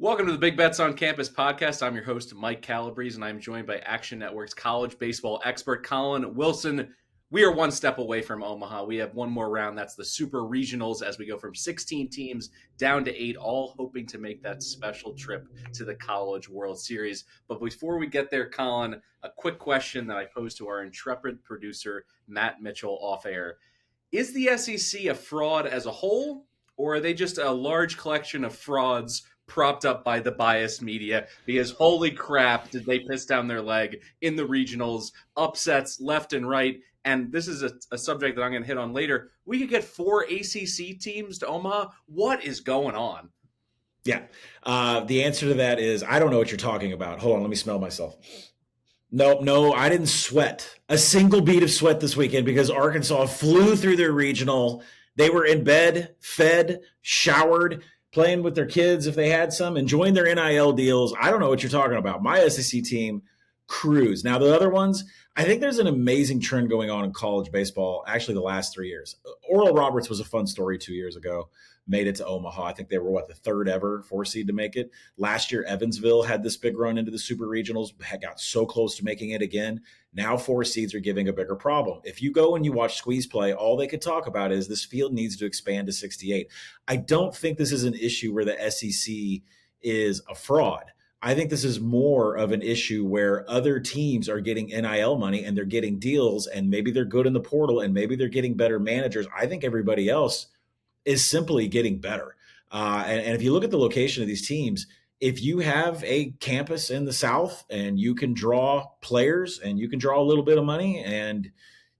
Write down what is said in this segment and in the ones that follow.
Welcome to the Big Bets on Campus podcast. I'm your host, Mike Calabrese, and I'm joined by Action Network's college baseball expert, Collin Wilson. We are one step away from Omaha. We have one more round. That's the Super Regionals as we go from 16 teams down to 8, all hoping to make that special trip to the College World Series. But before we get there, Collin, a quick question that I posed to our intrepid producer, Matt Mitchell, off air. Is the SEC a fraud as a whole, or are they just a large collection of frauds propped up by the biased media? Because holy crap, did they piss down their leg in the regionals, upsets left and right. And this is a subject that I'm going to hit on later. We could get 4 ACC teams to Omaha. What is going on? Yeah. The answer to that is, I don't know what you're talking about. Hold on, let me smell myself. No, I didn't sweat a single bead of sweat this weekend because Arkansas flew through their regional. They were in bed, fed, showered, playing with their kids if they had some, enjoying their NIL deals. I don't know what you're talking about. My SEC team cruised. Now, the other ones, I think there's an amazing trend going on in college baseball, actually the last 3 years. Oral Roberts was a fun story 2 years ago, made it to Omaha. I think they were, the third ever 4 seed to make it. Last year, Evansville had this big run into the Super Regionals, got so close to making it again. Now 4 seeds are giving a bigger problem. If you go and you watch squeeze play, all they could talk about is this field needs to expand to 68. I don't think this is an issue where the SEC is a fraud. I think this is more of an issue where other teams are getting NIL money and they're getting deals, and maybe they're good in the portal and maybe they're getting better managers. I think everybody else is simply getting better. And if you look at the location of these teams, if you have a campus in the South and you can draw players and you can draw a little bit of money and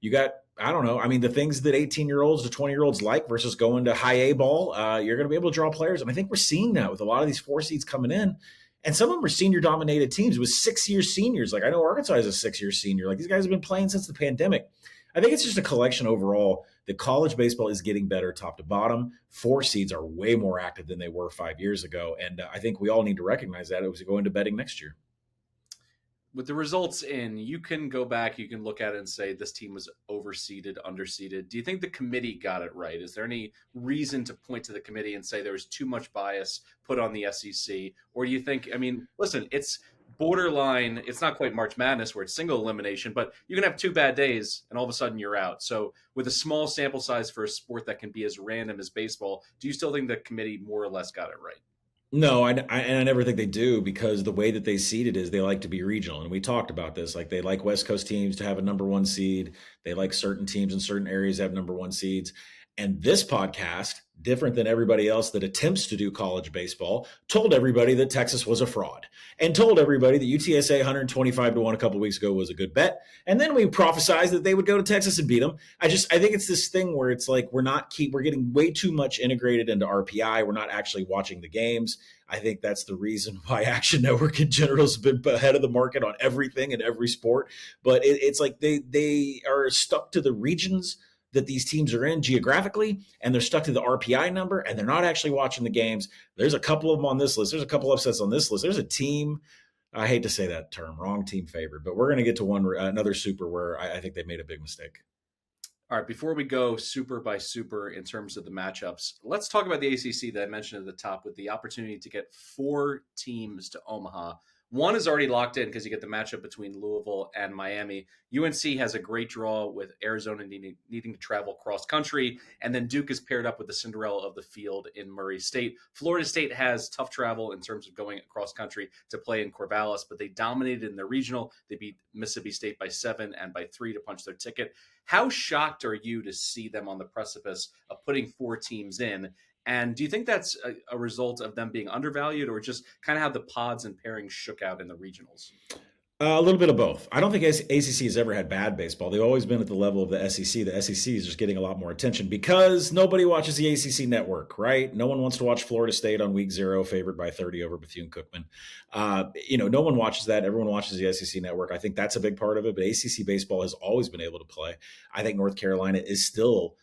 you got, I don't know, I mean, the things that 18-year-olds to 20-year-olds like versus going to high A ball, you're going to be able to draw players. And I think we're seeing that with a lot of these 4 seeds coming in. And some of them are senior-dominated teams. It was 6-year seniors. Like, I know Arkansas is a 6-year senior. Like, these guys have been playing since the pandemic. I think it's just a collection overall that college baseball is getting better top to bottom. 4 seeds are way more active than they were 5 years ago. And I think we all need to recognize that as we go into betting next year. With the results in, you can go back, you can look at it and say this team was overseeded, underseeded. Do you think the committee got it right? Is there any reason to point to the committee and say there was too much bias put on the SEC? Or do you think, I mean, listen, it's borderline, it's not quite March Madness where it's single elimination, but you can have 2 bad days and all of a sudden you're out. So with a small sample size for a sport that can be as random as baseball, do you still think the committee more or less got it right? No, and I never think they do, because the way that they seed it is they like to be regional. And we talked about this. Like, they like West Coast teams to have a number 1 seed. They like certain teams in certain areas to have number 1 seeds. And this podcast, different than everybody else that attempts to do college baseball, told everybody that Texas was a fraud and told everybody that UTSA 125-1 a couple of weeks ago was a good bet. And then we prophesized that they would go to Texas and beat them. I think it's this thing where it's like we're getting way too much integrated into RPI. We're not actually watching the games. I think that's the reason why Action Network in general has been ahead of the market on everything in every sport. But it's like they are stuck to the regions that these teams are in geographically, and they're stuck to the RPI number, and they're not actually watching the games. There's a couple of them on this list. There's a couple upsets on this list. There's a team, I hate to say that term, wrong team favored, but we're going to get to another super where I think they made a big mistake. All right, before we go super by super in terms of the matchups, let's talk about the ACC that I mentioned at the top with the opportunity to get 4 teams to Omaha. 1 is already locked in because you get the matchup between Louisville and Miami. UNC has a great draw with Arizona needing to travel cross country, and then Duke is paired up with the Cinderella of the field in Murray State. Florida State has tough travel in terms of going across country to play in Corvallis, but they dominated in their regional. They beat Mississippi State by 7 and by 3 to punch their ticket. How shocked are you to see them on the precipice of putting 4 teams in? And do you think that's a result of them being undervalued, or just kind of how the pods and pairings shook out in the regionals? A little bit of both. I don't think ACC has ever had bad baseball. They've always been at the level of the SEC. The SEC is just getting a lot more attention because nobody watches the ACC network, right? No one wants to watch Florida State on week 0, favored by 30 over Bethune-Cookman. No one watches that. Everyone watches the SEC network. I think that's a big part of it. But ACC baseball has always been able to play. I think North Carolina is still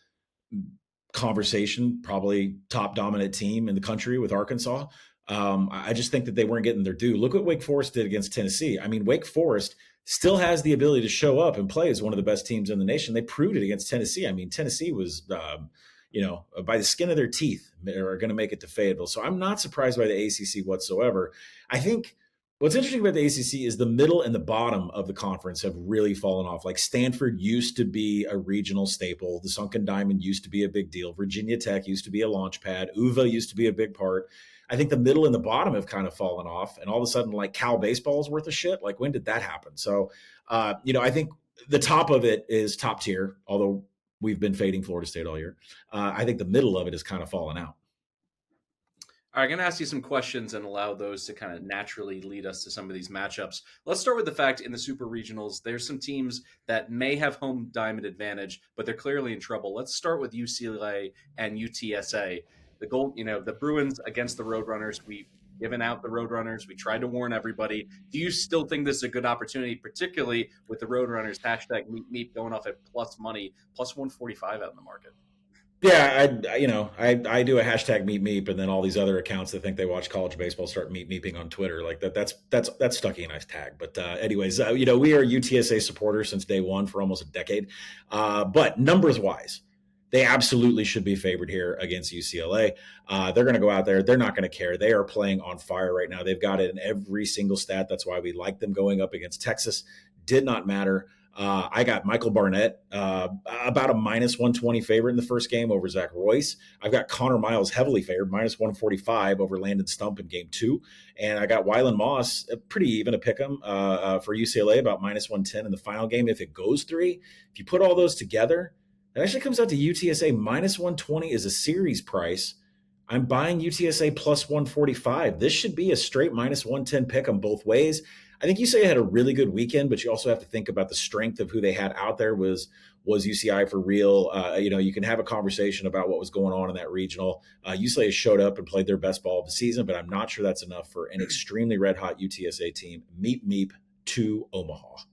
conversation, probably top dominant team in the country with Arkansas. I just think that they weren't getting their due. Look what Wake Forest did against Tennessee. I mean, Wake Forest still has the ability to show up and play as one of the best teams in the nation. They proved it against Tennessee. I mean, Tennessee was, by the skin of their teeth are going to make it to Fayetteville. So I'm not surprised by the ACC whatsoever. I think what's interesting about the ACC is the middle and the bottom of the conference have really fallen off. Like Stanford used to be a regional staple. The Sunken Diamond used to be a big deal. Virginia Tech used to be a launch pad. UVA used to be a big part. I think the middle and the bottom have kind of fallen off. And all of a sudden, like Cal baseball is worth a shit. Like when did that happen? So, I think the top of it is top tier, although we've been fading Florida State all year. I think the middle of it has kind of fallen out. All right, I'm going to ask you some questions and allow those to kind of naturally lead us to some of these matchups. Let's start with the fact in the super regionals, there's some teams that may have home diamond advantage, but they're clearly in trouble. Let's start with UCLA and UTSA. The Bruins against the Roadrunners. We've given out the Roadrunners. We tried to warn everybody. Do you still think this is a good opportunity, particularly with the Roadrunners hashtag meet going off at plus money, plus 145 out in the market? Yeah, I do a hashtag meep, and then all these other accounts that think they watch college baseball start meeping on Twitter. Like that's Stucky and I's tag. But anyways, we are UTSA supporters since day one for almost a decade. But numbers wise, they absolutely should be favored here against UCLA. They're going to go out there. They're not going to care. They are playing on fire right now. They've got it in every single stat. That's why we like them going up against Texas. Did not matter. I got Michael Barnett about a minus 120 favorite in the first game over Zach Royce. I've got Connor Miles heavily favored, minus 145 over Landon Stump in game 2. And I got Wyland Moss pretty even to pick him for UCLA, about minus 110 in the final game. If it goes 3, if you put all those together, it actually comes out to UTSA minus 120 is a series price. I'm buying UTSA plus 145. This should be a straight minus 110 pick 'em both ways. I think UCLA had a really good weekend, but you also have to think about the strength of who they had out there. Was UCI for real? You can have a conversation about what was going on in that regional. UCLA showed up and played their best ball of the season, but I'm not sure that's enough for an extremely red-hot UTSA team. Meep to Omaha.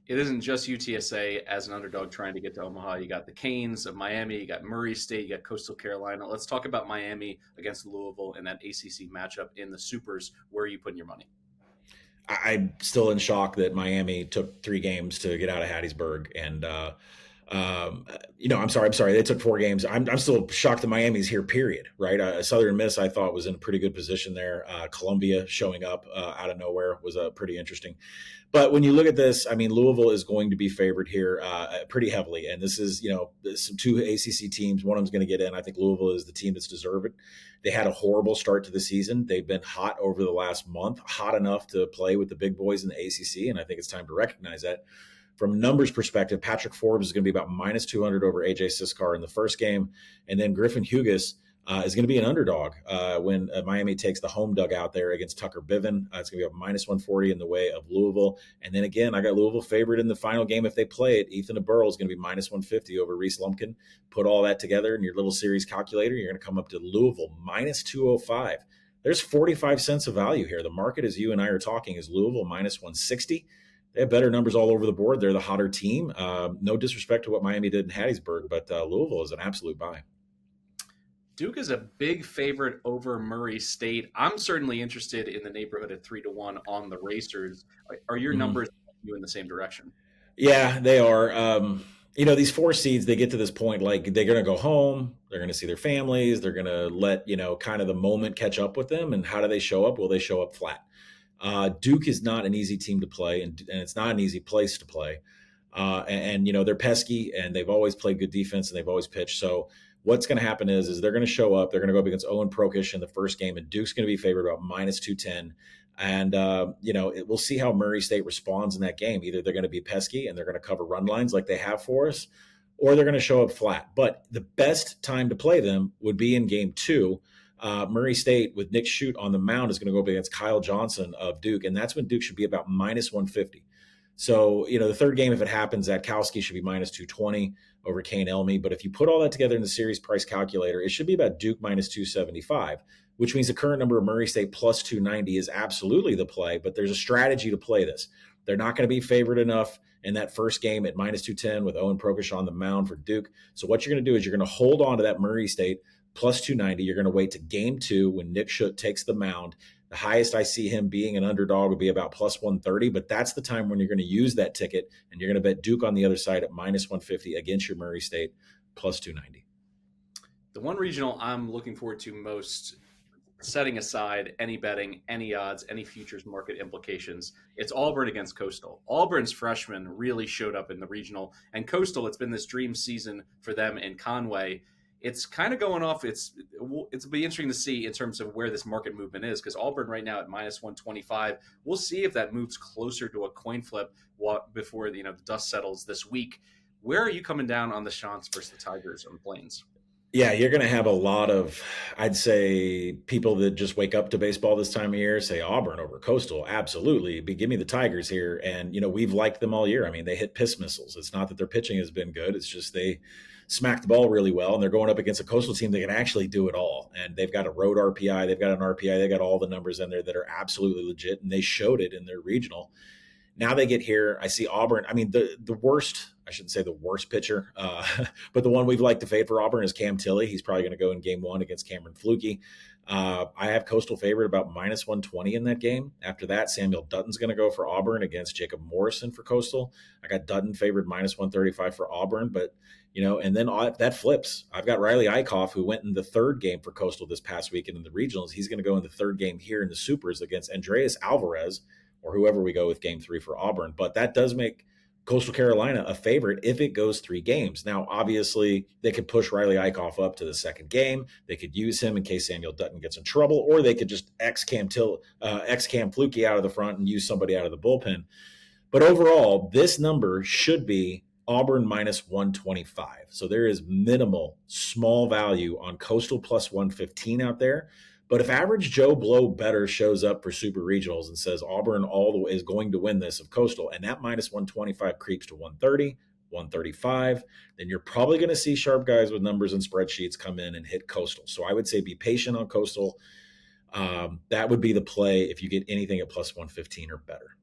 It isn't just UTSA as an underdog trying to get to Omaha. You got the Canes of Miami, you got Murray State, you got Coastal Carolina. Let's talk about Miami against Louisville in that ACC matchup in the Supers. Where are you putting your money? I'm still in shock that Miami took 3 games to get out of Hattiesburg. And, I'm sorry. They took 4 games. I'm still shocked that Miami's here, period. Right. Southern Miss, I thought, was in a pretty good position there. Columbia showing up out of nowhere was pretty interesting. But when you look at this, I mean, Louisville is going to be favored here pretty heavily. And this is, some 2 ACC teams. One of them's going to get in. I think Louisville is the team that's deserved it. They had a horrible start to the season. They've been hot over the last month, hot enough to play with the big boys in the ACC. And I think it's time to recognize that. From a numbers perspective, Patrick Forbes is going to be about minus 200 over AJ Siskar in the first game. And then Griffin Hugas is going to be an underdog when Miami takes the home dugout there against Tucker Biven. It's going to be a minus 140 in the way of Louisville. And then again, I got Louisville favored in the final game if they play it. Ethan Burrell is going to be minus 150 over Reese Lumpkin. Put all that together in your little series calculator, you're going to come up to Louisville minus 205. There's 45 cents of value here. The market, as you and I are talking, is Louisville minus 160. They have better numbers all over the board. They're the hotter team. No disrespect to what Miami did in Hattiesburg, but Louisville is an absolute buy. Duke is a big favorite over Murray State. I'm certainly interested in the neighborhood at 3-1 on the Racers. Are your numbers you in the same direction? Yeah, they are. These 4 seeds, they get to this point, like they're going to go home. They're going to see their families. They're going to let, kind of the moment catch up with them. And how do they show up? Well, they show up flat. Duke is not an easy team to play, and it's not an easy place to play. They're pesky, and they've always played good defense, and they've always pitched. So what's going to happen is they're going to show up. They're going to go up against Owen Prokish in the first game, and Duke's going to be favored about minus 210. And, we'll see how Murray State responds in that game. Either they're going to be pesky and they're going to cover run lines like they have for us, or they're going to show up flat. But the best time to play them would be in game 2. Murray State with Nick Shute on the mound is going to go up against Kyle Johnson of Duke, and that's when Duke should be about minus 150. So, the third game, if it happens, Zatkowski should be minus 220 over Kane Elmy. But if you put all that together in the series price calculator, it should be about Duke minus 275, which means the current number of Murray State plus 290 is absolutely the play, but there's a strategy to play this. They're not going to be favored enough in that first game at minus 210 with Owen Prokish on the mound for Duke. So what you're going to do is you're going to hold on to that Murray State plus 290. You're going to wait to game 2 when Nick Shute takes the mound. The highest I see him being an underdog would be about plus 130, but that's the time when you're going to use that ticket, and you're going to bet Duke on the other side at minus 150 against your Murray State plus 290. The one regional I'm looking forward to most, setting aside any betting, any odds, any futures market implications, it's Auburn against Coastal. Auburn's freshmen really showed up in the regional, and Coastal, it's been this dream season for them in Conway. It's kind of going off. It'll be interesting to see in terms of where this market movement is, because Auburn right now at minus 125. We'll see if that moves closer to a coin flip before the dust settles this week. Where are you coming down on the Chants versus the Tigers on the Plains? Yeah, you're going to have a lot of, I'd say, people that just wake up to baseball this time of year say Auburn over Coastal. Absolutely. Give me the Tigers here. And, we've liked them all year. I mean, they hit piss missiles. It's not that their pitching has been good. It's just they smack the ball really well. And they're going up against a Coastal team that can actually do it all. And they've got a road RPI. They've got an RPI. They got all the numbers in there that are absolutely legit. And they showed it in their regional. Now they get here. I see Auburn. I mean, the worst, I shouldn't say the worst pitcher, but the one we've liked to fade for Auburn is Cam Tilley. He's probably going to go in game one against Cameron Flukie. I have Coastal favorite about minus 120 in that game. After that, Samuel Dutton's going to go for Auburn against Jacob Morrison for Coastal. I got Dutton favored minus 135 for Auburn, but, and then that flips. I've got Riley Eichhoff, who went in the third game for Coastal this past weekend in the regionals. He's going to go in the third game here in the Supers against Andreas Alvarez, or whoever we go with game 3 for Auburn. But that does make Coastal Carolina a favorite if it goes 3 games. Now, obviously, they could push Riley Eichhoff up to the second game. They could use him in case Samuel Dutton gets in trouble, or they could just Cam Flukie out of the front and use somebody out of the bullpen. But overall, this number should be Auburn minus 125. So there is minimal, small value on Coastal plus 115 out there. But if average Joe Blow better shows up for super regionals and says Auburn all the way is going to win this of Coastal, and that minus 125 creeps to 130, 135, then you're probably going to see sharp guys with numbers and spreadsheets come in and hit Coastal. So I would say be patient on Coastal. That would be the play if you get anything at plus 115 or better.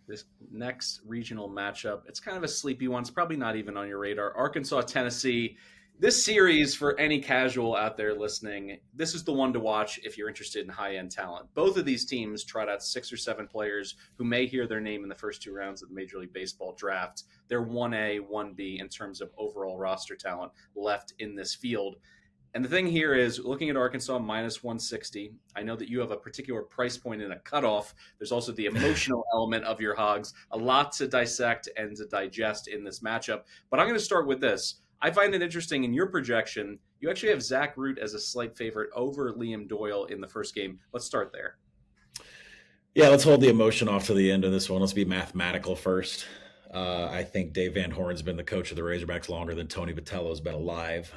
This next regional matchup, it's kind of a sleepy one. It's probably not even on your radar. Arkansas, Tennessee. This series, for any casual out there listening, this is the one to watch if you're interested in high-end talent. Both of these teams trot out 6 or 7 players who may hear their name in the first 2 rounds of the Major League Baseball draft. They're 1A, 1B in terms of overall roster talent left in this field. And the thing here is, looking at Arkansas minus 160, I know that you have a particular price point and a cutoff. There's also the emotional element of your Hogs. A lot to dissect and to digest in this matchup. But I'm going to start with this. I find it interesting in your projection, you actually have Zach Root as a slight favorite over Liam Doyle in the first game. Let's start there. Yeah, let's hold the emotion off to the end of this one. Let's be mathematical first. I think Dave Van Horn's been the coach of the Razorbacks longer than Tony Vitello's been alive.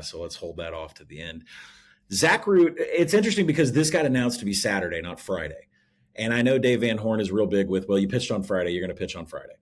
So let's hold that off to the end. Zach Root, it's interesting because this got announced to be Saturday, not Friday. And I know Dave Van Horn is real big with, well, you pitched on Friday, you're going to pitch on Friday.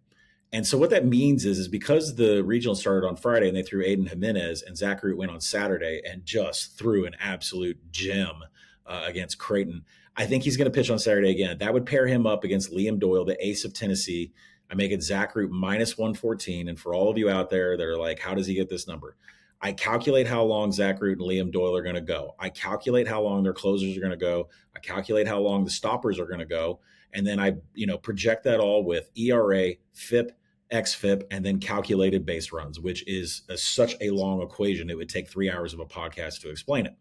And so what that means is because the regional started on Friday and they threw Aiden Jimenez and Zach Root went on Saturday and just threw an absolute gem against Creighton, I think he's going to pitch on Saturday again. That would pair him up against Liam Doyle, the ace of Tennessee. I make it Zach Root minus 114. And for all of you out there that are like, how does he get this number? I calculate how long Zach Root and Liam Doyle are going to go. I calculate how long their closers are going to go. I calculate how long the stoppers are going to go. And then I, project that all with ERA, FIP, XFIP, and then calculated base runs, which is such a long equation. It would take 3 hours of a podcast to explain it.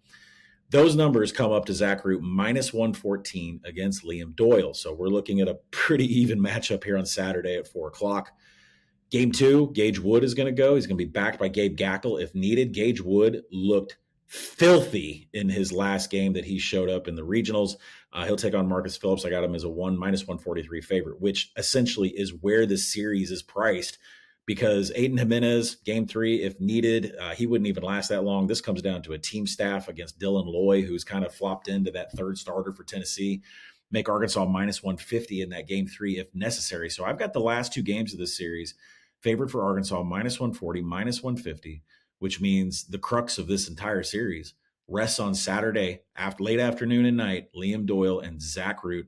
Those numbers come up to Zach Root minus 114 against Liam Doyle. So we're looking at a pretty even matchup here on Saturday at 4:00. Game 2, Gage Wood is going to go. He's going to be backed by Gabe Gackle if needed. Gage Wood looked filthy in his last game that he showed up in the regionals. He'll take on Marcus Phillips. I got him as a minus 143 favorite, which essentially is where the series is priced because Aiden Jimenez, game 3, if needed, he wouldn't even last that long. This comes down to a team staff against Dylan Loy, who's kind of flopped into that third starter for Tennessee. Make Arkansas minus 150 in that game 3 if necessary. So I've got the last 2 games of this series favored for Arkansas minus 140, minus 150, which means the crux of this entire series rests on Saturday late afternoon and night, Liam Doyle and Zach Root.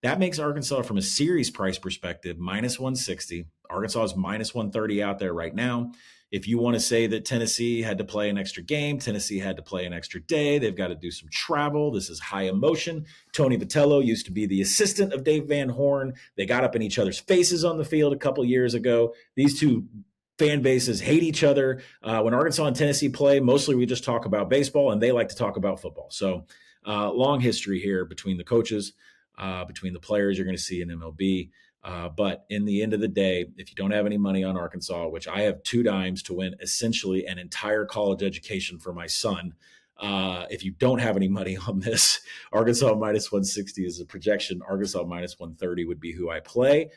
That makes Arkansas from a series price perspective minus 160. Arkansas is minus 130 out there right now. If you want to say that Tennessee had to play an extra game, Tennessee had to play an extra day, they've got to do some travel. This is high emotion. Tony Vitello used to be the assistant of Dave Van Horn. They got up in each other's faces on the field a couple years ago. These two fan bases hate each other. When Arkansas and Tennessee play, mostly we just talk about baseball, and they like to talk about football. So long history here between the coaches, between the players you're going to see in MLB. But in the end of the day, if you don't have any money on Arkansas, which I have 2 dimes to win essentially an entire college education for my son, if you don't have any money on this, Arkansas minus 160 is a projection. Arkansas minus 130 would be who I play.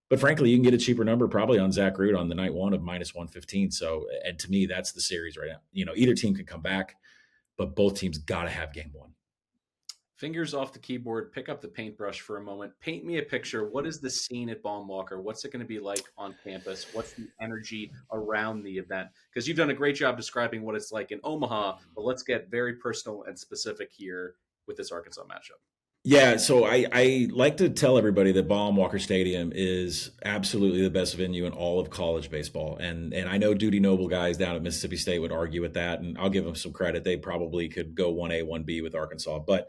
But frankly, you can get a cheaper number probably on Zach Root on the night one of minus 115. So, and to me, that's the series right now. Either team can come back, but both teams got to have game one. Fingers off the keyboard, pick up the paintbrush for a moment. Paint me a picture. What is the scene at Baum-Walker? What's it going to be like on campus? What's the energy around the event? Because you've done a great job describing what it's like in Omaha, but let's get very personal and specific here with this Arkansas matchup. Yeah, so I like to tell everybody that Baum-Walker Stadium is absolutely the best venue in all of college baseball. And I know Duty Noble guys down at Mississippi State would argue with that, and I'll give them some credit. They probably could go 1A, 1B with Arkansas. But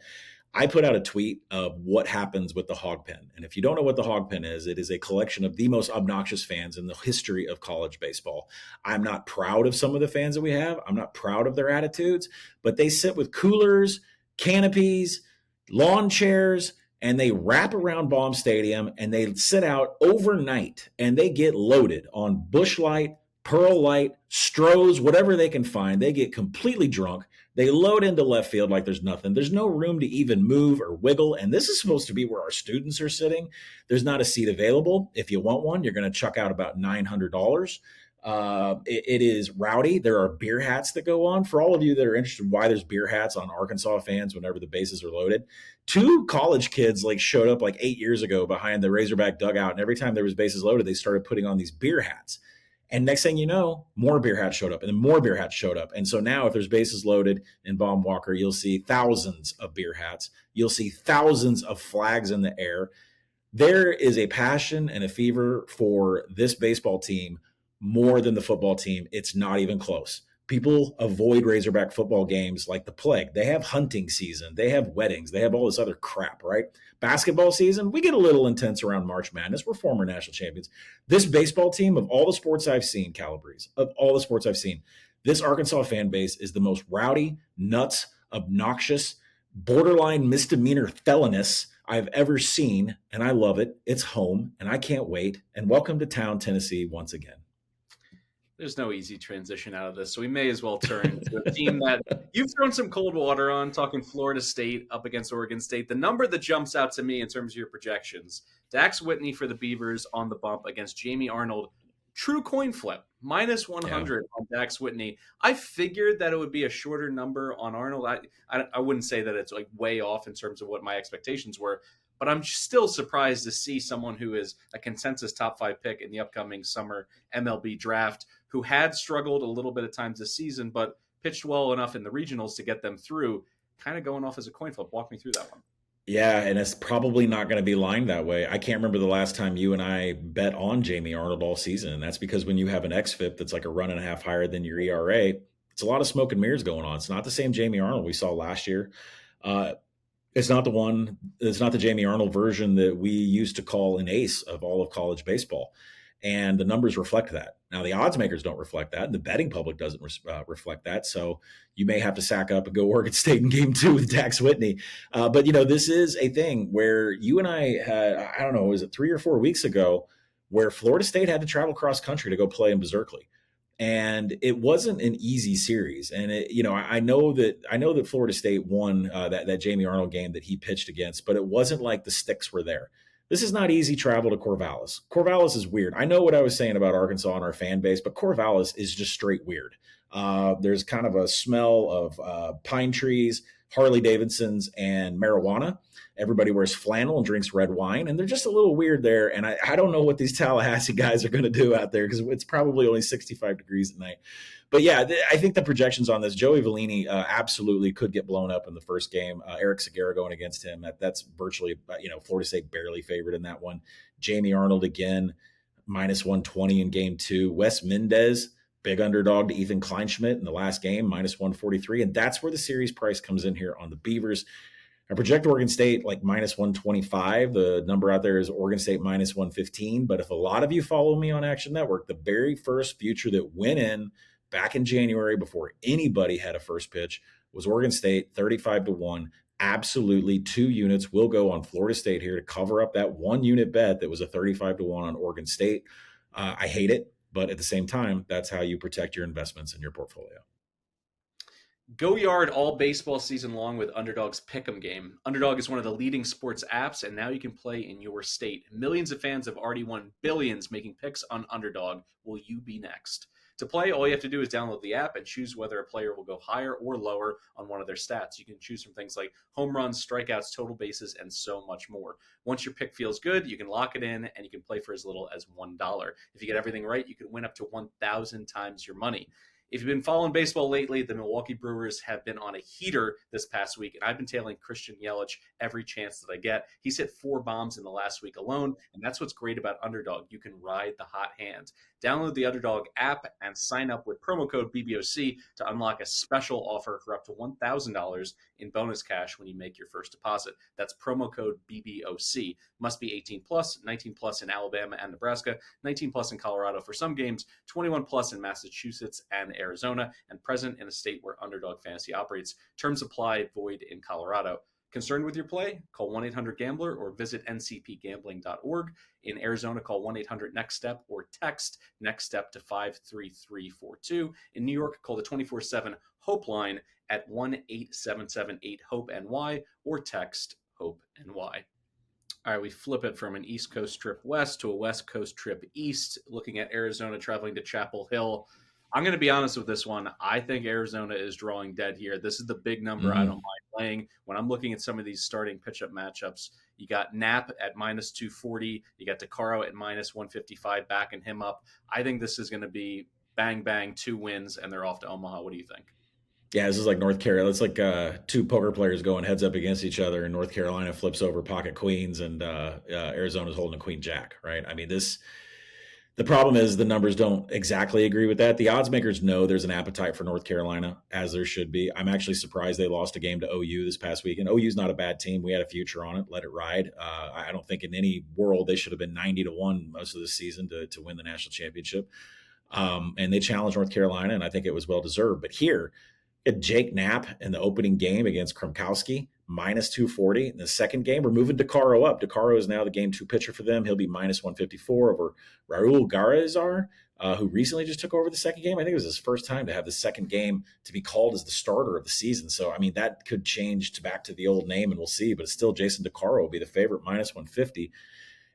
I put out a tweet of what happens with the Hog Pen. And if you don't know what the Hog Pen is, it is a collection of the most obnoxious fans in the history of college baseball. I'm not proud of some of the fans that we have. I'm not proud of their attitudes, but they sit with coolers, canopies, lawn chairs, and they wrap around Baum Stadium and they sit out overnight and they get loaded on Busch Light, Pearl Light, Strohs, whatever they can find. They get completely drunk. They load into left field like there's nothing. There's no room to even move or wiggle. And this is supposed to be where our students are sitting. There's not a seat available. If you want one, you're going to chuck out about $900. It is rowdy. There are beer hats that go on. For all of you that are interested why there's beer hats on Arkansas fans whenever the bases are loaded, 2 college kids showed up 8 years ago behind the Razorback dugout. And every time there was bases loaded, they started putting on these beer hats. And next thing you know, more beer hats showed up and then more beer hats showed up. And so now if there's bases loaded in Baum-Walker, you'll see thousands of beer hats. You'll see thousands of flags in the air. There is a passion and a fever for this baseball team more than the football team. It's not even close. People avoid Razorback football games like the plague. They have hunting season. They have weddings. They have all this other crap, right? Basketball season, we get a little intense around March Madness. We're former national champions. This baseball team, of all the sports I've seen, Calabrese, of all the sports I've seen, this Arkansas fan base is the most rowdy, nuts, obnoxious, borderline misdemeanor felonious I've ever seen, and I love it. It's home, and I can't wait. And welcome to town, Tennessee, once again. There's no easy transition out of this, so we may as well turn to a team that you've thrown some cold water on, talking Florida State up against Oregon State. The number that jumps out to me in terms of your projections, Dax Whitney for the Beavers on the bump against Jamie Arnold. True coin flip, minus 100 on Dax Whitney. I figured that it would be a shorter number on Arnold. I wouldn't say that it's way off in terms of what my expectations were, but I'm still surprised to see someone who is a consensus top 5 pick in the upcoming summer MLB draft, who had struggled a little bit at times this season, but pitched well enough in the regionals to get them through, kind of going off as a coin flip. Walk me through that one. Yeah, and it's probably not going to be lined that way. I can't remember the last time you and I bet on Jamie Arnold all season, and that's because when you have an XFIP that's a run and a half higher than your ERA, it's a lot of smoke and mirrors going on. It's not the same Jamie Arnold we saw last year. It's not the Jamie Arnold version that we used to call an ace of all of college baseball. And the numbers reflect that. Now, the odds makers don't reflect that. And the betting public doesn't reflect that. So you may have to sack up and go Oregon State in game 2 with Dax Whitney. But, this is a thing where you and I had, I don't know, was it 3 or 4 weeks ago, where Florida State had to travel cross country to go play in Berkeley. And it wasn't an easy series. And, I know that Florida State won that Jamie Arnold game that he pitched against, but it wasn't like the sticks were there. This is not easy travel to Corvallis. Corvallis is weird. I know what I was saying about Arkansas and our fan base, but Corvallis is just straight weird. There's kind of a smell of pine trees, Harley Davidsons, and marijuana. Everybody wears flannel and drinks red wine, and they're just a little weird there. And I don't know what these Tallahassee guys are going to do out there because it's probably only 65 degrees at night. But yeah, I think the projections on this, Joey Vellini absolutely could get blown up in the first game. Eric Segura going against him. That's virtually, Florida State barely favored in that one. Jamie Arnold again, minus 120 in game 2. Wes Mendez, big underdog to Ethan Kleinschmidt in the last game, minus 143. And that's where the series price comes in here on the Beavers. I project Oregon State like minus 125. The number out there is Oregon State minus 115. But if a lot of you follow me on Action Network, the very first future that went in back in January before anybody had a first pitch was Oregon State 35-1. Absolutely 2 units will go on Florida State here to cover up that 1 unit bet that was a 35-1 on Oregon State. I hate it, but at the same time, that's how you protect your investments in your portfolio. Go yard all baseball season long with Underdog's Pick'em game. Underdog is one of the leading sports apps, and now you can play in your state. Millions of fans have already won billions making picks on Underdog. Will you be next? To play, all you have to do is download the app and choose whether a player will go higher or lower on one of their stats. You can choose from things like home runs, strikeouts, total bases, and so much more. Once your pick feels good, you can lock it in, and you can play for as little as $1. If you get everything right, you can win up to 1,000 times your money. If you've been following baseball lately, the Milwaukee Brewers have been on a heater this past week, and I've been tailing Christian Yelich every chance that I get. He's hit 4 bombs in the last week alone, and that's what's great about Underdog. You can ride the hot hand. Download the Underdog app and sign up with promo code BBOC to unlock a special offer for up to $1,000 in bonus cash when you make your first deposit. That's promo code BBOC. Must be 18 plus, 19 plus in Alabama and Nebraska, 19 plus in Colorado for some games, 21 plus in Massachusetts and Arizona, and present in a state where Underdog Fantasy operates. Terms apply, void in Colorado. Concerned with your play? Call 1-800-GAMBLER or visit ncpgambling.org. In Arizona, call 1-800-NEXT-STEP or text NEXT-STEP to 53342. In New York, call the 24/7 HOPE line at 1-877-8-HOPE-NY or text HOPE-NY. All right, we flip it from an East Coast trip west to a West Coast trip east, looking at Arizona traveling to Chapel Hill. I'm going to be honest with this one. I think Arizona is drawing dead here. This is the big number I don't mind playing. When I'm looking at some of these starting pitchup matchups, you got Knapp at minus 240. You got DeCaro at minus 155, backing him up. I think this is going to be bang, bang, 2 wins, and they're off to Omaha. What do you think? Yeah, this is like North Carolina. It's like 2 poker players going heads up against each other, and North Carolina flips over pocket queens, and Arizona's holding a queen jack, right? I mean, the problem is the numbers don't exactly agree with that. The odds makers know there's an appetite for North Carolina, as there should be. I'm actually surprised they lost a game to OU this past week. And OU's not a bad team. We had a future on it. Let it ride. I don't think in any world they should have been 90-1 most of the season to win the national championship. And they challenged North Carolina, and I think it was well-deserved. But here, Jake Knapp in the opening game against Kromkowski, minus 240. In the second game, we're moving DeCaro up. DeCaro is now the game 2 pitcher for them. He'll be minus 154 over Raul Garrazar, who recently just took over the second game. I think it was his first time to have the second game to be called as the starter of the season. So, I mean, that could change back to the old name, and we'll see. But it's still Jason DeCaro will be the favorite, minus 150.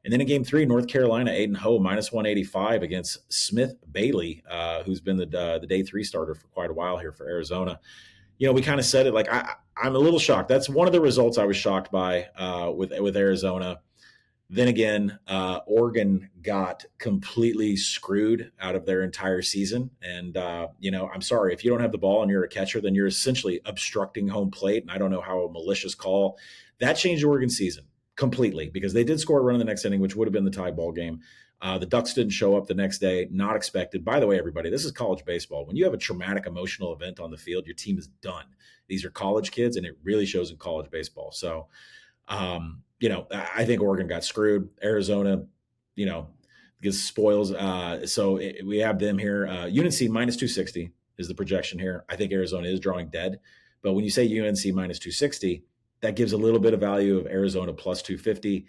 And then in game 3, North Carolina, Aiden Ho, minus 185 against Smith Bailey, who's been the day 3 starter for quite a while here for Arizona. You know, we kind of said it like I'm a little shocked. That's one of the results I was shocked by with Arizona. Then again, Oregon got completely screwed out of their entire season. And, I'm sorry, if you don't have the ball and you're a catcher, then you're essentially obstructing home plate. And I don't know how a malicious call. That changed Oregon's season completely because they did score a run in the next inning, which would have been the tie ball game. The Ducks didn't show up the next day, not expected. By the way, everybody, this is college baseball. When you have a traumatic emotional event on the field, your team is done. These are college kids, and it really shows in college baseball. So, I think Oregon got screwed. Arizona, gets spoils. We have them here. UNC minus 260 is the projection here. I think Arizona is drawing dead. But when you say UNC minus 260, that gives a little bit of value of Arizona plus 250.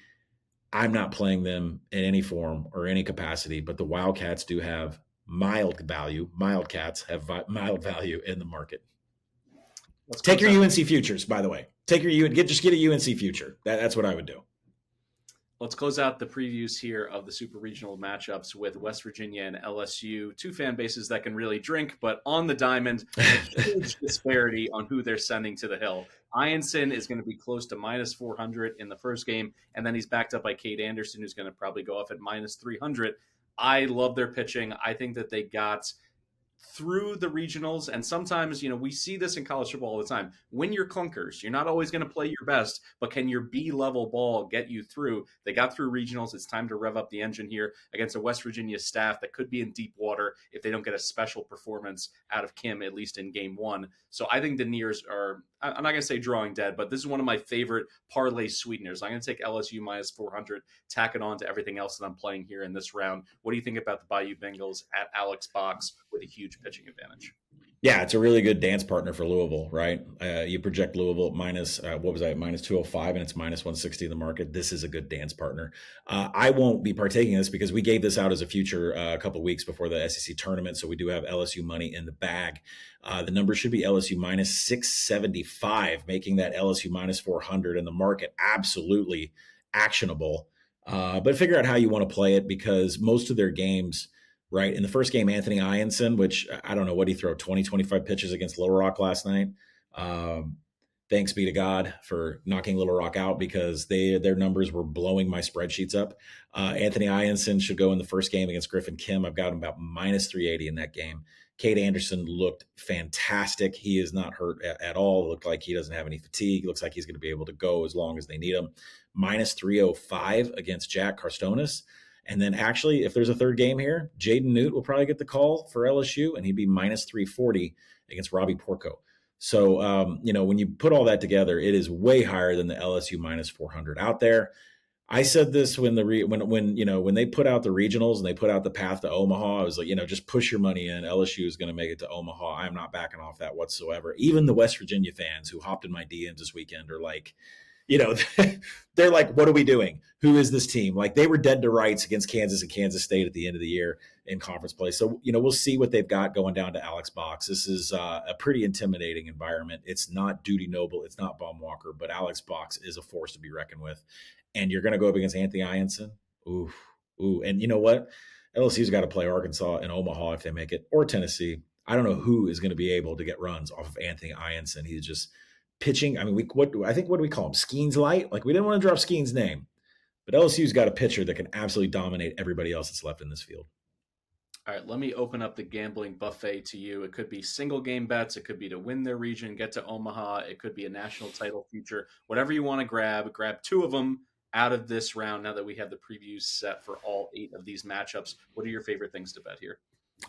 I'm not playing them in any form or any capacity, but the Wildcats do have mild value. Wildcats have mild value in the market. Take your UNC futures, by the way. Get a UNC future. That's what I would do. Let's close out the previews here of the super regional matchups with West Virginia and LSU, 2 fan bases that can really drink, but on the diamond, a huge disparity on who they're sending to the hill. Ianson is going to be close to minus 400 in the first game, and then he's backed up by Cade Anderson, who's going to probably go off at minus 300. I love their pitching. I think that they got through the regionals, and sometimes, we see this in college football all the time. Win your clunkers. You're not always going to play your best, but can your B-level ball get you through? They got through regionals. It's time to rev up the engine here against a West Virginia staff that could be in deep water if they don't get a special performance out of Kim, at least in game one. So I think the Nears are, I'm not going to say drawing dead, but this is one of my favorite parlay sweeteners. I'm going to take LSU minus 400, tack it on to everything else that I'm playing here in this round. What do you think about the Bayou Bengals at Alex Box with a huge pitching advantage? Yeah, it's a really good dance partner for Louisville, right? You project Louisville at minus, what was that, minus 205, and it's minus 160 in the market. This is a good dance partner. I won't be partaking in this because we gave this out as a future a couple of weeks before the SEC tournament, so we do have LSU money in the bag. The number should be LSU minus 675, making that LSU minus 400 in the market absolutely actionable. But figure out how you want to play it, because most of their games, right, in the first game, Anthony Ianson, which I don't know what he threw, 20, 25 pitches against Little Rock last night. Thanks be to God for knocking Little Rock out, because their numbers were blowing my spreadsheets up. Anthony Ianson should go in the first game against Griffin Kim. I've got him about minus 380 in that game. Cade Anderson looked fantastic. He is not hurt at all. It looked like he doesn't have any fatigue. It looks like he's going to be able to go as long as they need him. Minus 305 against Jack Carstonis. And then actually, if there's a third game here, Jaden Newt will probably get the call for LSU, and he'd be minus 340 against Robbie Porco. So, when you put all that together, it is way higher than the LSU minus 400 out there. I said this when they put out the regionals and they put out the path to Omaha. I was like, just push your money in. LSU is going to make it to Omaha. I'm not backing off that whatsoever. Even the West Virginia fans who hopped in my DMs this weekend are like, they're like, what are we doing? Who is this team? Like, they were dead to rights against Kansas and Kansas State at the end of the year in conference play. So, we'll see what they've got going down to Alex Box. This is a pretty intimidating environment. It's not Duty Noble. It's not Baum Walker, but Alex Box is a force to be reckoned with. And you're going to go up against Anthony Ianson. Ooh. And you know what? LSU's got to play Arkansas and Omaha if they make it, or Tennessee. I don't know who is going to be able to get runs off of Anthony Ianson. He's just pitching. I mean, what do we call him? Skeens light? Like, we didn't want to drop Skeens' name, but LSU's got a pitcher that can absolutely dominate everybody else that's left in this field. All right, let me open up the gambling buffet to you. It could be single game bets. It could be to win their region, get to Omaha. It could be a national title future. Whatever you want to grab two of them out of this round now that we have the previews set for all 8 of these matchups. What are your favorite things to bet here?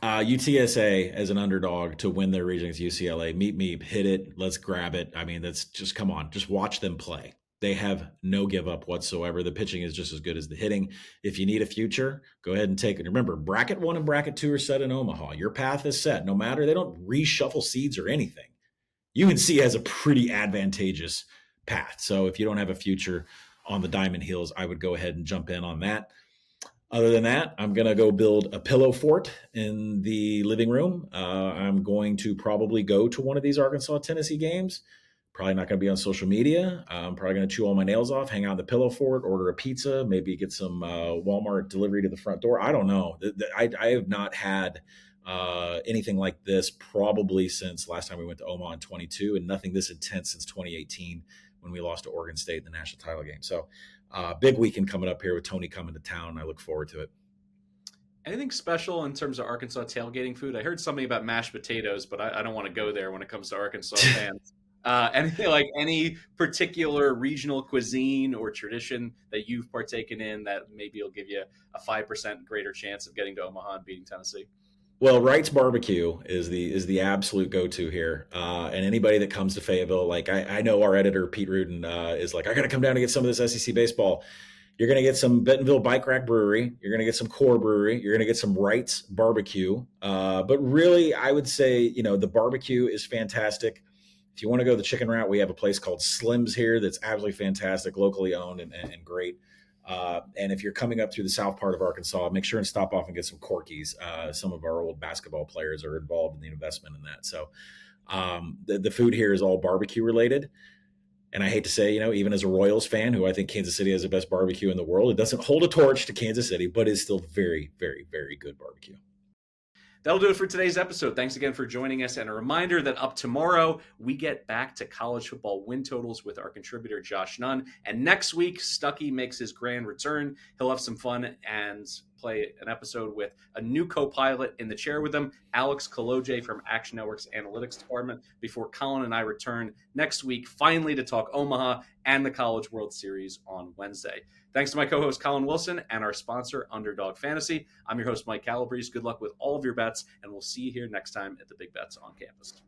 UTSA as an underdog to win their region against UCLA. Meet me, hit it, let's grab it. I mean, that's just, come on, just watch them play. They have no give up whatsoever. The pitching is just as good as the hitting. If you need a future, go ahead and take it. Remember, bracket 1 and bracket 2 are set in Omaha. Your path is set. No matter, they don't reshuffle seeds or anything. UNC has a pretty advantageous path. So if you don't have a future on the Diamond Hills, I would go ahead and jump in on that. Other than that, I'm going to go build a pillow fort in the living room. I'm going to probably go to one of these Arkansas-Tennessee games. Probably not going to be on social media. I'm probably going to chew all my nails off, hang out in the pillow fort, order a pizza, maybe get some Walmart delivery to the front door. I don't know. I have not had anything like this probably since last time we went to Omaha in 22, and nothing this intense since 2018 when we lost to Oregon State in the national title game. So big weekend coming up here with Tony coming to town. I look forward to it. Anything special in terms of Arkansas tailgating food? I heard something about mashed potatoes, but I don't want to go there when it comes to Arkansas fans. Anything like any particular regional cuisine or tradition that you've partaken in that maybe will give you a 5% greater chance of getting to Omaha and beating Tennessee? Well, Wright's Barbecue is the absolute go-to here. And anybody that comes to Fayetteville, like I know our editor, Pete Rudin, is like, I got to come down to get some of this SEC baseball. You're going to get some Bentonville Bike Rack Brewery. You're going to get some Core Brewery. You're going to get some Wright's Barbecue. But really, I would say, the barbecue is fantastic. If you want to go the chicken route, we have a place called Slim's here that's absolutely fantastic, locally owned and great. And if you're coming up through the south part of Arkansas, make sure and stop off and get some Corkies. Some of our old basketball players are involved in the investment in that. So the food here is all barbecue related. And I hate to say, even as a Royals fan, who I think Kansas City has the best barbecue in the world, it doesn't hold a torch to Kansas City, but is still very, very, very good barbecue. That'll do it for today's episode. Thanks again for joining us. And a reminder that up tomorrow, we get back to college football win totals with our contributor, Josh Nunn. And next week, Stuckey makes his grand return. He'll have some fun and play an episode with a new co-pilot in the chair with them, Alex Kaloje from Action Network's Analytics Department, before Collin and I return next week, finally to talk Omaha and the College World Series on Wednesday. Thanks to my co-host Collin Wilson and our sponsor, Underdog Fantasy. I'm your host, Mike Calabrese. Good luck with all of your bets, and we'll see you here next time at the Big Bets on Campus.